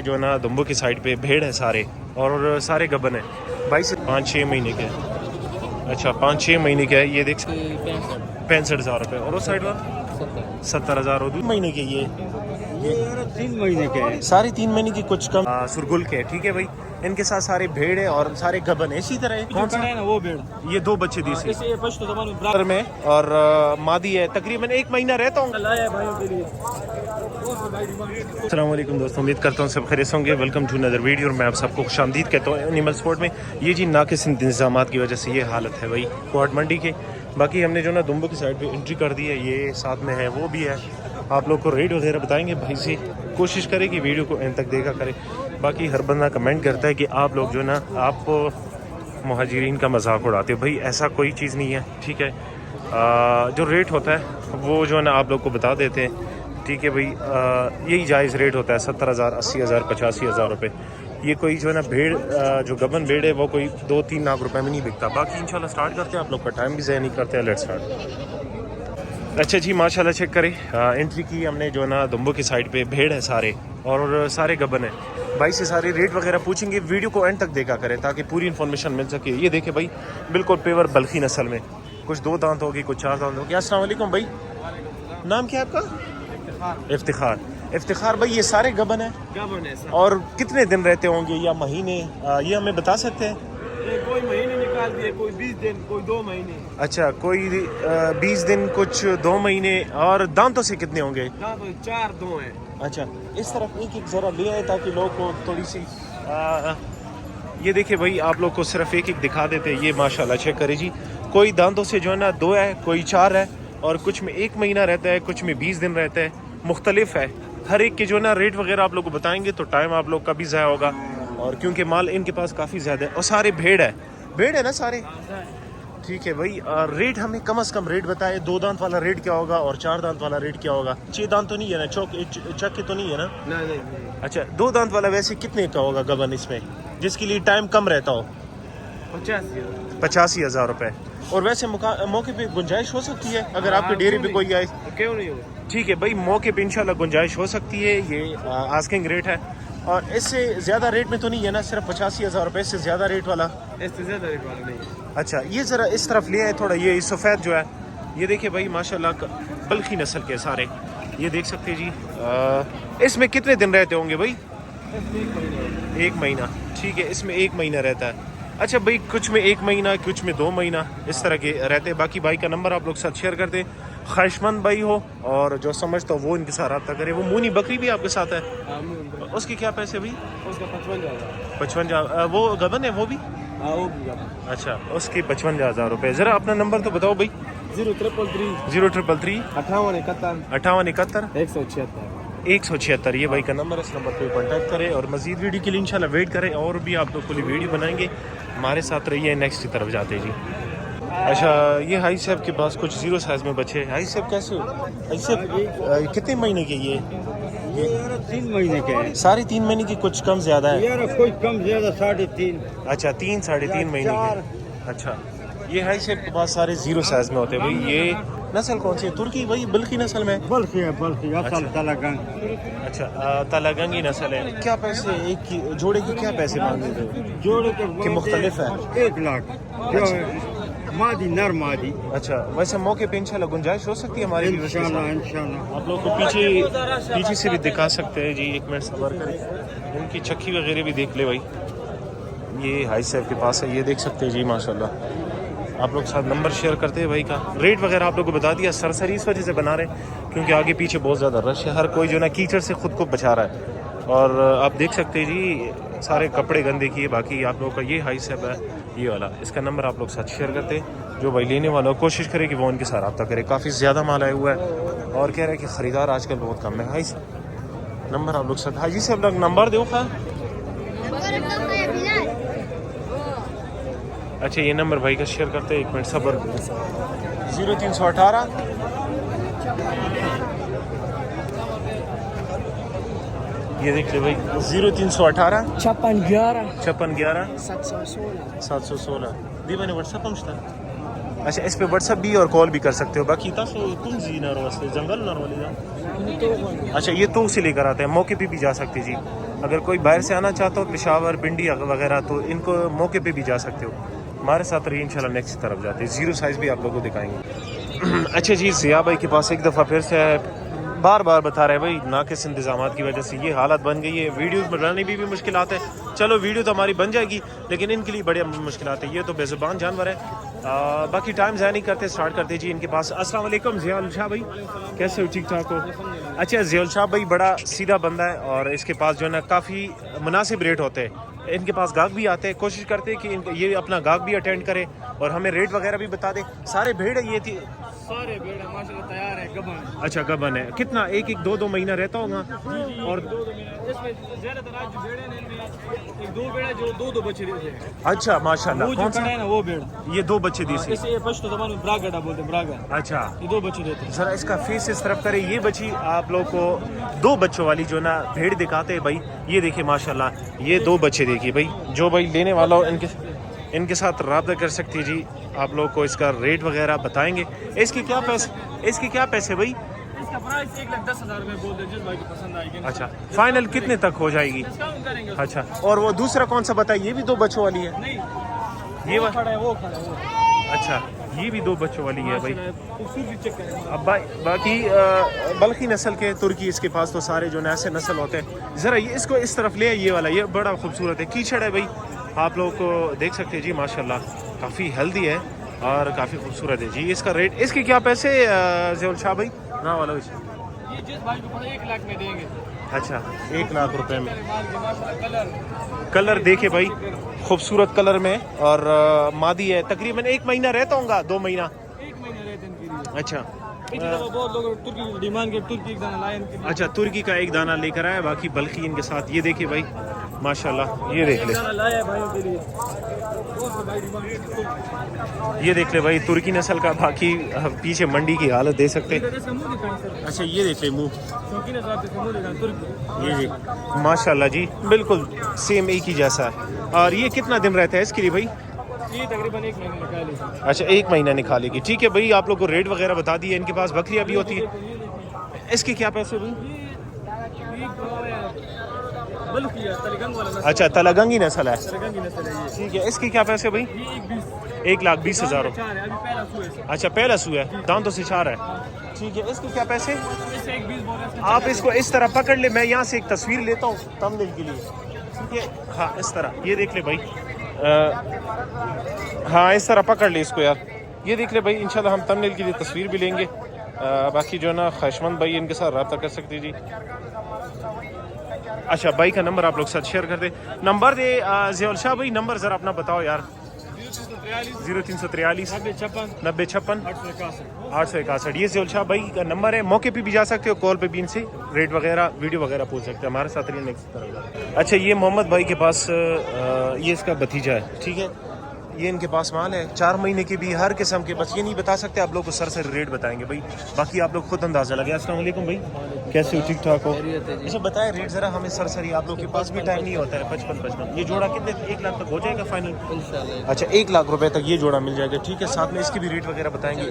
جو ہے نا دمبو کی سائڈ پہ بھیڑ ہے سارے، اور سارے گبن ہیں 22 سے 5-6 مہینے کے۔ اچھا 5-6 مہینے کا ہے یہ دیکھ 65,000 روپے، اور اس سائڈ پر 70,000 اور 2 مہینے کے یہ 3 مہینے کے ہیں، سارے 3 مہینے کی کچھ کم سرگل کے، ٹھیک ہے بھائی۔ ان کے ساتھ سارے بھیڑ ہے اور سارے گبن ہے اسی طرح ہے۔ کون سا ہے نا وہ بھیڑ؟ یہ 2 بچے دی سی میں، اور مادی ہے تقریباً 1 مہینہ رہتا ہوں۔ السلام علیکم دوستوں، امید کرتا ہوں سب خیریت ہوں گے۔ ویلکم ٹو ندر ویڈیو، اور میں آپ سب کو خوش آمدید کہتا ہوں اینیمل سپورٹ میں۔ یہ جی ناقص انتظامات کی وجہ سے یہ حالت ہے بھائی کوٹ منڈی کے۔ باقی ہم نے جو نا دمبو کی سائڈ پہ انٹری کر دی ہے، یہ ساتھ میں ہے وہ بھی ہے، آپ لوگ کو ریٹ وغیرہ بتائیں گے بھائی سے۔ کوشش کریں کہ ویڈیو کو اینڈ تک دیکھا کریں۔ باقی ہر بندہ کمنٹ کرتا ہے کہ آپ لوگ جو نا آپ مہاجرین کا مذاق اڑاتے ہو، بھائی ایسا کوئی چیز نہیں ہے، ٹھیک ہے۔ جو ریٹ ہوتا ہے وہ جو ہے نا آپ لوگ کو بتا دیتے ہیں، ٹھیک ہے بھائی۔ یہی جائز ریٹ ہوتا ہے 70,000 80,000 85,000 روپے۔ یہ کوئی جو ہے نا بھیڑ جو گبن بھیڑ ہے وہ کوئی 2-3 لاکھ روپے میں نہیں بکتا۔ باقی انشاءاللہ سٹارٹ کرتے ہیں، آپ لوگ کا ٹائم بھی ضائع نہیں کرتے ہیں، لیٹ سٹارٹ۔ اچھا جی ماشاءاللہ چیک کریں، انٹری کی ہم نے جو ہے نا دمبو کی سائڈ پہ بھیڑ ہے سارے، اور سارے گبن ہیں بھائی سے۔ سارے ریٹ وغیرہ پوچھیں گے، ویڈیو کو اینڈ تک دیکھا کریں تاکہ پوری انفارمیشن مل سکے۔ یہ دیکھیں بھائی بالکل پیور بلخی نسل میں، کچھ 2 دانت ہوگی کچھ 4 دانت ہوگی۔ السلام علیکم بھائی، نام کیا ہے آپ کا؟ افتخار۔ افتخار بھائی یہ سارے گبن ہیں اور کتنے دن رہتے ہوں گے یا مہینے، یہ ہمیں بتا سکتے ہیں؟ کوئی مہینے نکال دیے، کوئی 20 دن، کوئی 2 مہینے۔ اچھا کوئی 20 دن، کچھ 2 مہینے، اور دانتوں سے کتنے ہوں گے؟ 4 2 ہیں۔ اچھا اس طرف ایک ذرا لے آئے تاکہ لوگ کو تھوڑی سی یہ دیکھیں بھائی، آپ لوگ کو صرف ایک دکھا دیتے ہیں۔ یہ ماشاءاللہ چیک کرے جی، کوئی دانتوں سے جو ہے نا 2 ہے، کوئی 4 ہے، اور کچھ میں 1 مہینہ رہتا ہے، کچھ میں 20 دن رہتا ہے، مختلف ہے۔ ہر ایک کے جو ہے نا ریٹ وغیرہ آپ لوگ کو بتائیں گے تو ٹائم آپ لوگ کا بھی ضائع ہوگا، اور کیونکہ مال ان کے پاس کافی زیادہ ہے، اور سارے بھیڑ ہے نا سارے، ٹھیک ہے بھائی۔ ریٹ ہمیں کم از کم ریٹ بتائے، 2 دانت والا ریٹ کیا ہوگا اور 4 دانت والا ریٹ کیا ہوگا؟ 6 دانت تو نہیں ہے نا، چک کے تو نہیں ہے نا؟ نہیں۔ اچھا 2 دانت والا ویسے کتنے کا ہوگا گبن اس میں، جس کے لیے ٹائم کم رہتا ہو؟ 85,000 روپے۔ اور ویسے موقع پہ گنجائش ہو سکتی ہے اگر آپ کے ڈیری پہ کوئی آئے؟ کیوں نہیں ہو؟ ٹھیک ہے بھائی، موقع پہ انشاءاللہ گنجائش ہو سکتی ہے۔ یہ آسکنگ ریٹ ہے، اور اس سے زیادہ ریٹ میں تو نہیں ہے نا؟ صرف 85,000 روپے، اس سے زیادہ ریٹ والا؟ اس سے زیادہ ریٹ والا نہیں۔ اچھا یہ ذرا اس طرف لے آئے تھوڑا، یہ سفید جو ہے یہ دیکھیں بھائی ماشاءاللہ بلخی نسل کے سارے، یہ دیکھ سکتے جی۔ اس میں کتنے دن رہتے ہوں گے بھائی؟ 1 مہینہ، ٹھیک ہے، اس میں 1 مہینہ رہتا ہے۔ اچھا بھائی کچھ میں 1 مہینہ، کچھ میں 2 مہینہ، اس طرح کے رہتے ہیں۔ باقی بھائی کا نمبر آپ لوگ ساتھ شیئر کرتے ہیں، خواہش مند بھائی ہو اور جو سمجھتا ہو وہ ان کے ساتھ رابطہ کرے۔ وہ مونی بکری بھی آپ کے ساتھ ہے، اس کے کیا پیسے بھائی؟ اس کا 55,000۔ 55 وہ گبن ہے وہ بھی؟ اچھا اس کی 55,000 روپے۔ ذرا اپنا نمبر تو بتاؤ بھائی۔ 0333 0333 5871 5871 176۔ یہ بھائی کا نمبر ہے، اس نمبر پہ کانٹیکٹ کریں، اور مزید ویڈیو کے لیے انشاءاللہ ویٹ کریں، اور بھی آپ لوگ کے لیے ویڈیو بنائیں گے۔ ہمارے ساتھ رہیے، نیکسٹ کی طرف جاتے جی۔ اچھا یہ حاجی صاحب کے پاس کچھ 0 سائز میں بچے ہیں۔ حاجی صاحب کیسے ہو؟ حاجی صاحب کتنے مہینے کے یہ 3 مہینے کے ہیں، سارے 3 مہینے کی کچھ کم زیادہ ہے؟ یار کوئی کم زیادہ 3.5۔ اچھا 3 ساڑھے 3 مہینے کے۔ اچھا یہ حاجی صاحب کے پاس سارے 0 سائز میں ہوتے ہیں بھائی۔ یہ نسل کون سی ہے؟ ترکی بھائی، بلخی نسل میں؟ بلخی اصل تلگنگ۔ اچھا تلگنگی نسل ہے۔ کیا پیسے ایک کی جوڑے کی کیا پیسے مانگ رہے ہو جوڑے کہ مختلف ہے؟ 1 لاکھ جو ہے مادی نر مادی۔ اچھا ویسے موقع پہ انشاءاللہ گنجائش ہو سکتی ہے ہماری بھی؟ انشاءاللہ آپ لوگ کو پیچھے سے بھی دکھا سکتے ہیں جی، 1 منٹ صبر کریں، ان کی چکی وغیرہ بھی دیکھ لے بھائی۔ یہ حاج صاحب کے پاس ہے، یہ دیکھ سکتے ہیں جی ماشاءاللہ۔ آپ لوگ ساتھ نمبر شیئر کرتے ہیں بھائی کا، ریٹ وغیرہ آپ لوگ کو بتا دیا۔ سرسری اس وجہ سے بنا رہے ہیں کیونکہ آگے پیچھے بہت زیادہ رش ہے، ہر کوئی جو نا کیچڑ سے خود کو بچا رہا ہے، اور آپ دیکھ سکتے ہیں جی سارے کپڑے گندے کیے۔ باقی آپ لوگوں کا یہ حاج صاحب ہے یہ والا، اس کا نمبر آپ لوگ ساتھ شیئر کرتے ہیں۔ جو بھائی لینے والا کوشش کرے کہ وہ ان کے ساتھ رابطہ کرے، کافی زیادہ مال آیا ہوا ہے، اور کہہ رہے ہیں کہ خریدار آج کل بہت کم ہے۔ حاجی صاحب نمبر آپ لوگ ساتھ، حاجی صاحب لوگ نمبر دو خواہ۔ اچھا یہ نمبر بھائی کا شیئر کرتے ہیں، 1 منٹ صبر۔ 0318 یہ دیکھ لے بھائی، 0318 5611 716 دی میں نے واٹس ایپ پہنچتا۔ اچھا اس پہ واٹس ایپ بھی اور کال بھی کر سکتے ہو۔ باقی تم زینر واسطے جنگل نار والی جا، اچھا یہ تو سے لے کر آتے ہیں، موقع پہ بھی جا سکتے جی۔ اگر کوئی باہر سے آنا چاہتا ہو پشاور پنڈی وغیرہ تو ان کو موقع پہ بھی جا سکتے ہو. ہمارے ساتھ رہی انشاءاللہ نیکسٹ طرف جاتے ہیں. زیرو سائز بھی آپ لوگوں کو دکھائیں گے. اچھا جی ضیاء بھائی کے پاس ایک دفعہ پھر سے بار بار بتا رہے ہیں بھائی ناقص انتظامات کی وجہ سے یہ حالت بن گئی ہے. ویڈیوز بنانے بھی مشکلات ہیں. چلو ویڈیو تو ہماری بن جائے گی لیکن ان کے لیے بڑے مشکلات ہیں. یہ تو بے زبان جانور ہے. باقی ٹائم ضائع نہیں کرتے, اسٹارٹ کرتے جی ان کے پاس. السلام علیکم ضیاء الشاہ بھائی, کیسے ہو؟ ٹھیک ٹھاک ہو؟ اچھا ضیاء الشاہ بھائی بڑا سیدھا بندہ ہے اور اس کے پاس جو ہے نا کافی مناسب ریٹ ہوتے ہیں. ان کے پاس گاہک بھی آتے ہیں, کوشش کرتے ہیں کہ یہ اپنا گاہک بھی اٹینڈ کرے اور ہمیں ریٹ وغیرہ بھی بتا دے. سارے بھیڑ ہے یہ تھی؟ سارے بیڑ ماشاءاللہ تیار ہے, گبن. اچھا گبن ہے. کتنا ایک دو مہینہ رہتا ہوگا؟ اور اس میں زیادہ تر آج جو بیڑ ہیں ان میں ایک دو بیڑ ہے جو دو بچے دیتے ہیں. اچھا ماشاءاللہ. وہ جو کون سا ہے نا وہ بیڑ, یہ 2 بچے دی سی؟ اسے پشتو زبان میں براگڑا بولتے ہیں, براگڑ. اچھا یہ 2 بچے دیتے ہیں. ذرا اس کا فیس اس طرف کرے. یہ بچی آپ لوگ کو 2 بچوں والی جو نا بھیڑ دکھاتے ہیں بھائی. یہ دیکھیں ماشاءاللہ یہ 2 بچے دیکھیے بھائی. جو بھائی لینے والا ہو ان کے ساتھ رابطہ کر سکتی جی. آپ لوگ کو اس کا ریٹ وغیرہ بتائیں گے. اس کے کیا پیسے بھائی؟ اس کا پرائس 1,10,000 میں بول دیں, جس بھائی کو پسند آئے گی. اچھا فائنل کتنے تک ہو جائے گی؟ ڈسکاؤنٹ کریں گے. اچھا اور وہ دوسرا کون سا بتائیے؟ یہ بھی 2 بچوں والی ہے؟ نہیں یہ وہ کھڑا ہے, وہ کھڑا ہے وہ. اچھا یہ بھی 2 بچوں والی ہے بھائی. خوبصورتی چیک کریں. اب باقی بلخی نسل کے ترکی اس کے پاس تو سارے جو ایسے نسل ہوتے ہیں. ذرا یہ اس کو اس طرف لے, یہ والا یہ بڑا خوبصورت ہے. کیچڑ ہے بھائی, آپ لوگ کو دیکھ سکتے ہیں جی ماشاءاللہ کافی ہیلدی ہے اور کافی خوبصورت ہے جی. اس کا ریٹ, اس کے کیا پیسے ضیاء الشاہ بھائی؟ نا والا یہ جس بھائی کو پڑے 1 لاکھ میں دیں گے. اچھا 1 لاکھ روپے میں. مال کے ماشاءاللہ کلر دیکھے بھائی, خوبصورت کلر میں اور مادی ہے. تقریباً 1 مہینہ رہتا ہوں گا, 2 مہینہ. 1 مہینہ رہتے ہیں ان کے لیے. اچھا بہت لوگ ترکی کی ڈیمانڈ کے ترکی ایک دانہ لائے ان کے لیے. اچھا ترکی کا 1 دانہ لے کر آیا, باقی بلخی ان کے ساتھ. یہ دیکھیے بھائی ماشاءاللہ, یہ دیکھ لے, دانہ لایا ہے بھائیوں کے لیے. کون سا بھائی ڈیمانڈ؟ یہ دیکھ لے بھائی ترکی نسل کا. باقی پیچھے منڈی کی حالت دیکھ سکتے. اس کا منہ دکھائیں سر. اچھا یہ دیکھ لے منہ, شوقین حساب سے منہ دکھائیں ترکی. یہ جی ماشاءاللہ جی بالکل سیم ایک ہی جیسا ہے. اور یہ کتنا دن رہتا ہے اس کے لیے بھائی؟ یہ تقریباً 1 مہینہ نکالے. اچھا 1 مہینہ نکالے گی. ٹھیک ہے بھائی, آپ لوگ کو ریٹ وغیرہ بتا دیے. ان کے پاس بکریاں بھی ہوتی ہیں. اس کے کیا پیسے بھائی؟ بلخی ہے, تلگنگ والا نسل. اچھا تلگنگی نسل ہے. تلگنگی نسل ہے یہ. ٹھیک ہے, اس کے کیا پیسے بھائی؟ یہ 1,20,000 روپے. 4 ہے, ابھی پہلا سو ہے. اچھا پہلا سو ہے, دانتوں سے 4 ہے. ٹھیک ہے, اس کے کیا پیسے؟ اس سے 1,20 بول رہے ہیں. آپ اس کو اس طرح پکڑ لے, میں یہاں سے ایک تصویر لیتا ہوں تمبنیل کے لیے. ٹھیک ہے, ہاں اس طرح یہ دیکھ لے بھائی. ہاں اس طرح پکڑ لے اس کو یار. یہ دیکھ لے بھائی, انشاءاللہ ہم تمبنیل کے لیے تصویر بھی لیں گے. باقی جو ہے نا خواہشمند بھائی ان کے ساتھ رابطہ کر سکتے جی. اچھا بھائی کا نمبر آپ لوگ ساتھ شیئر کر دیں. نمبر دے ضیاء الشاہ بھائی, نمبر ذرا اپنا بتاؤ یار. 0343 9056 861. یہ ضیاء الشاہ بھائی کا نمبر ہے. موقع پہ بھی جا سکتے ہو, کال پہ بھی ان سے ریٹ وغیرہ ویڈیو وغیرہ پوچھ سکتے ہیں. ہمارے ساتھ نیکسٹ طرح. اچھا یہ محمد بھائی کے پاس یہ اس کا بھتیجا ہے. ٹھیک ہے, یہ ان کے پاس مال ہے 4 مہینے کے بھی, ہر قسم کے. بس یہ نہیں بتا سکتے, آپ لوگ کو سر ریٹ بتائیں گے بھائی. باقی آپ لوگ خود اندازہ لگے. السلام علیکم بھائی, کیسے ہو؟ ٹھیک ٹھاک ہو؟ اچھا بتائیں ریٹ ذرا ہمیں سرسری. آپ لوگ کے پاس بھی ٹائم نہیں ہوتا ہے. 55. یہ جوڑا کتنے 1 لاکھ تک ہو جائے گا فائنل؟ اچھا 1 لاکھ روپے تک یہ جوڑا مل جائے گا. ٹھیک ہے, ساتھ میں اس کی بھی ریٹ وغیرہ بتائیں گے.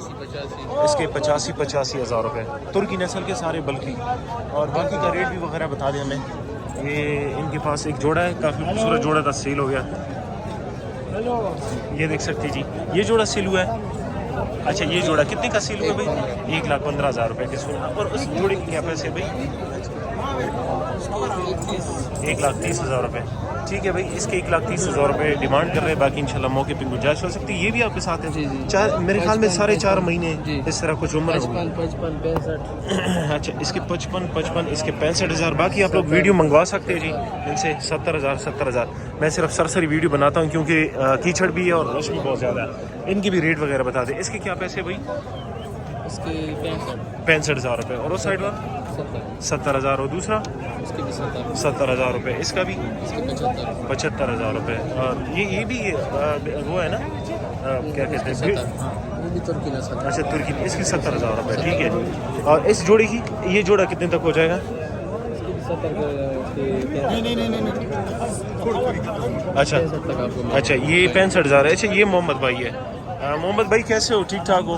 اس کے 85 ہزار روپے. ترکی نسل کے سارے بلخی. اور باقی کا ریٹ بھی وغیرہ بتا دیں ہمیں. یہ ان کے پاس ایک جوڑا ہے, کافی خوبصورت جوڑا تھا, سیل ہو گیا. یہ دیکھ سکتے جی, یہ جوڑا سیل ہوا ہے. اچھا یہ جوڑا کتنے کا سیل ہوا بھائی؟ 1,15,000 روپے کے سونا. اور اس جوڑے کے کیا پیسے بھائی؟ 1,30,000 روپے. ٹھیک ہے بھائی, اس کے 1,30,000 روپے ڈیمانڈ کر رہے ہیں. باقی انشاءاللہ موقع پہ گنجائش ہو سکتی ہے. یہ بھی آپ کے ساتھ ہے میرے خیال میں 4.5 مہینے اس طرح کچھ عمر ہوگی. 55 65. اچھا اس کے 55 اس کے 65,000. باقی آپ لوگ ویڈیو منگوا سکتے ہیں جی ان سے. 70,000. میں صرف سرسری ویڈیو بناتا ہوں کیونکہ کیچڑ بھی ہے اور رش بھی بہت زیادہ ہے. ان کی بھی ریٹ وغیرہ بتا دیں. اس کے کیا پیسے بھائی؟ اس کے 65,000 روپے. اور اس سائڈ والا 70,000. اور دوسرا اس کے بھی 70,000 روپے. اس کا بھی 75,000 روپے. اور یہ بھی وہ ہے نا, کیا کہتے ہیں, یہ بھی ترکی نسل. اچھا ترکی. اس کی 70,000 روپے. ٹھیک ہے. اور اس جوڑے کی یہ جوڑا کتنے تک ہو جائے گا؟ اچھا اچھا یہ 65,000 ہے. اچھا یہ محمد بھائی ہے. محمد بھائی کیسے ہو؟ ٹھیک ٹھاک ہو؟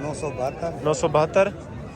972 972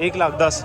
1,10,000।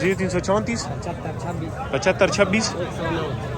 0334 75 26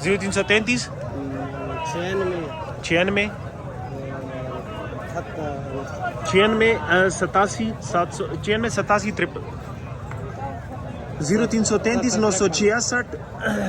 0333 96 87 53 0333 966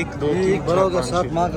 1 2 3 4 5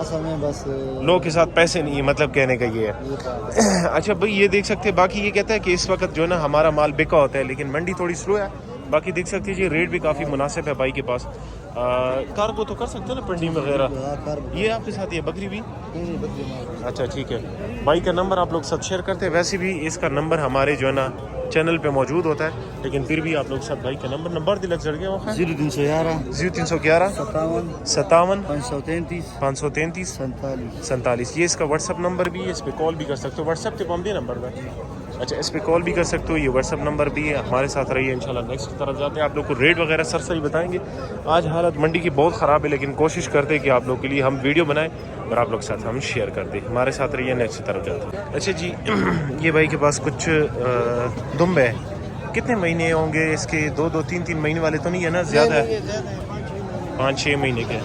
اصل میں بس لوگ کے ساتھ پیسے نہیں ہے، مطلب کہنے کا یہ ہے. یہ بات ہے. اچھا بھائی یہ دیکھ سکتے ہیں. باقی یہ کہتا ہے کہ اس وقت جو ہے نا ہمارا مال بکا ہوتا ہے لیکن منڈی تھوڑی سلو ہے. باقی دیکھ سکتے ہیں یہ ریٹ بھی کافی مناسب ہے بھائی کے پاس. کارگو تو کر سکتے ہیں نا پنڈی وغیرہ. یہ آپ کے ساتھ یہ بکری بھی. اچھا ٹھیک ہے. بھائی کا نمبر آپ لوگ ساتھ شیئر کرتے ہیں. ویسے بھی اس کا نمبر ہمارے جو ہے نا چینل پہ موجود ہوتا ہے لیکن پھر بھی آپ لوگ ساتھ بھائی کا نمبر دلک چڑھ گیا. 0311 0311 57 57 533 533 47. 47. یہ اس کا واٹس ایپ نمبر بھی ہے. اس پہ کال بھی کر سکتے ہو. واٹس ایپ پہ کون دے نمبر کا. اچھا اس پہ کال بھی کر سکتے ہو. یہ واٹس ایپ نمبر بھی ہے. ہمارے ساتھ رہیے انشاءاللہ. نیکسٹ کی طرف جاتے ہیں. آپ لوگ کو ریٹ وغیرہ سرسری بتائیں گے. آج حالت منڈی کی بہت خراب ہے لیکن کوشش کرتے ہیں کہ آپ لوگ کے لیے ہم ویڈیو بنائیں اور آپ لوگ کے ساتھ ہم شیئر کر دیں. ہمارے ساتھ رہیے. نیکسٹ کی طرف جاتے ہیں. اچھا جی یہ بھائی کے پاس کچھ دمبے ہیں. کتنے مہینے ہوں گے اس کے؟ 2-3 مہینے والے تو نہیں ہے نا؟ زیادہ ہے 5-6 مہینے کے.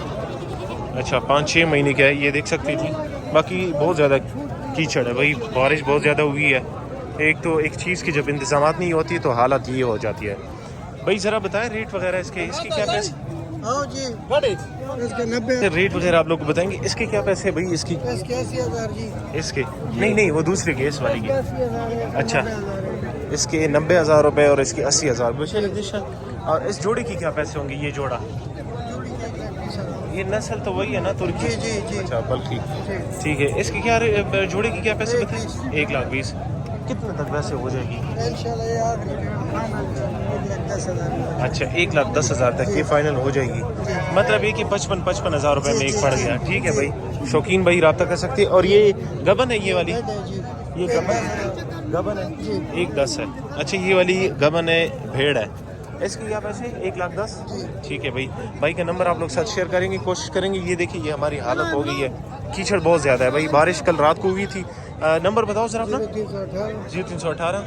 اچھا 5-6 مہینے کا ہے. یہ دیکھ سکتے جی. باقی بہت زیادہ کیچڑ ہے بھائی. بارش بہت زیادہ ہوئی ہے. ایک چیز کی جب انتظامات نہیں ہوتی تو حالت یہ ہو جاتی ہے. بھائی ذرا بتائیں ریٹ وغیرہ اس کے کیا پیسے؟ ہاں جی اس کے 90 ریٹ وغیرہ آپ لوگ کو بتائیں گے. اس کے کیا پیسے ہیں بھائی؟ اس کی 80,000 جی. اس کے نہیں وہ دوسرے کے اس والی کے. اچھا اس کے 90,000 روپے اور اس کے 80,000. اور اس جوڑے کی کیا پیسے ہوں گے؟ یہ جوڑا یہ نسل تو وہی ہے نا ترکی؟ جی. اچھا بلکہ ٹھیک ہے. اس کی کیا جوڑے کی کیا پیسے بتائیں؟ 1,20,000. کتنے تک ویسے ہو جائے گی؟ انشاءاللہ یہ آخری 10,000. اچھا 1,10,000 تک یہ فائنل ہو جائے گی. مطلب یہ کہ 55,000 روپے میں ایک پڑ گیا. ٹھیک ہے بھائی. شوقین بھائی رابطہ کر سکتے. اور یہ گبن ہے یہ والی؟ یہ گبن ہے 1,10 ہے. اچھا یہ والی گبن ہے بھیڑ ہے. اس کی کیا پیسے؟ 1,10,000. ٹھیک ہے بھائی. بھائی کا نمبر آپ لوگ ساتھ شیئر کریں گے. کوشش کریں گے. یہ دیکھیے یہ ہماری حالت ہو گئی ہے. کیچڑ بہت زیادہ ہے بھائی. بارش کل رات کو ہوئی تھی. نمبر بتاؤ ذرا اپنا. 0318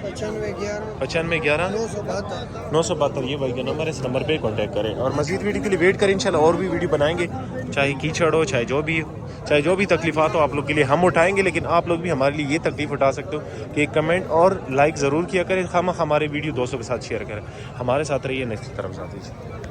9511 972. یہ بھائی کا نمبر ہے. اس نمبر پہ کانٹیکٹ کریں اور مزید ویڈیو کے لیے ویٹ کریں. انشاءاللہ اور بھی ویڈیو بنائیں گے. چاہے کیچڑ ہو چاہے جو بھی تکلیفات ہو آپ لوگ کے لیے ہم اٹھائیں گے. لیکن آپ لوگ بھی ہمارے لیے یہ تکلیف اٹھا سکتے ہو کہ ایک کمنٹ اور لائک ضرور کیا کریں. ہمارے ویڈیو دوستوں کے ساتھ شیئر کریں. ہمارے ساتھ رہیے. نیکسٹ طرف جاتے ہیں.